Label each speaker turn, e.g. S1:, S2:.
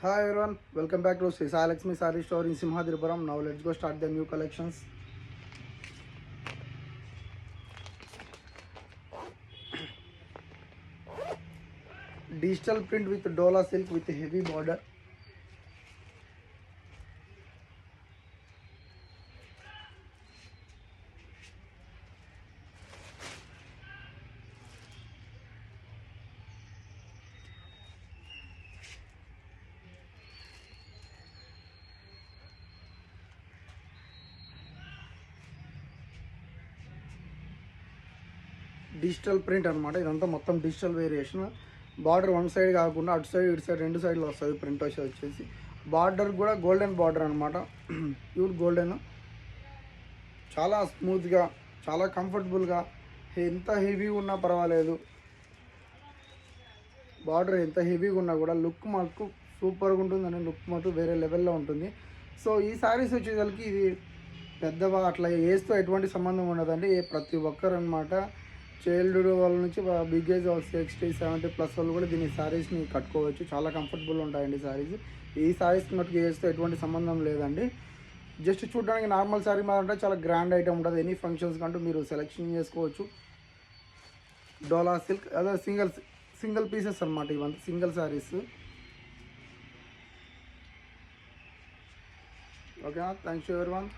S1: Hi everyone, welcome back to Sri Sai Lakshmi Saree Store in Simhadripuram. Now let's go start the new collections. Digital print with Dola silk with heavy border. Digital print అనమాట. ఇదంతా మొత్తం digital variation. Border one side కాకుండా అటు side ఇటు side రెండు సైడ్లో వస్తుంది. Print వచ్చేసి బార్డర్ కూడా గోల్డెన్ బార్డర్ అనమాట. ప్యూర్ గోల్డెన్, చాలా స్మూత్గా, చాలా కంఫర్టబుల్గా. ఎంత హెవీగా ఉన్నా పర్వాలేదు, బార్డర్ ఎంత హెవీగా ఉన్నా కూడా లుక్ మాకు సూపర్గా ఉంటుందని, లుక్ మాకు వేరే లెవెల్లో ఉంటుంది. సో ఈ శారీస్ వచ్చేసరికి ఇది పెద్దవా అట్లా ఏజ్తో ఎటువంటి సంబంధం ఉండదండి. ప్రతి ఒక్కరు అనమాట, చైల్డ్హుడ్ వాళ్ళ నుంచి బిగ్ ఏజ్ 60-70+ వాళ్ళు కూడా దీని శారీస్ని కట్టుకోవచ్చు. చాలా కంఫర్టబుల్ ఉంటాయండి శారీస్. ఈ శారీస్ మటుకు ఏజ్తో ఎటువంటి సంబంధం లేదండి. జస్ట్ చూడడానికి నార్మల్ శారీ మీద ఉంటే చాలా గ్రాండ్ ఐటమ్ ఉంటుంది. ఎనీ ఫంక్షన్స్ కంటూ మీరు సెలెక్షన్ చేసుకోవచ్చు. డోలా సిల్క్ అదే సింగిల్ పీసెస్ అనమాట. ఇవంతా సింగిల్ శారీస్. ఓకేనా? Thanks everyone.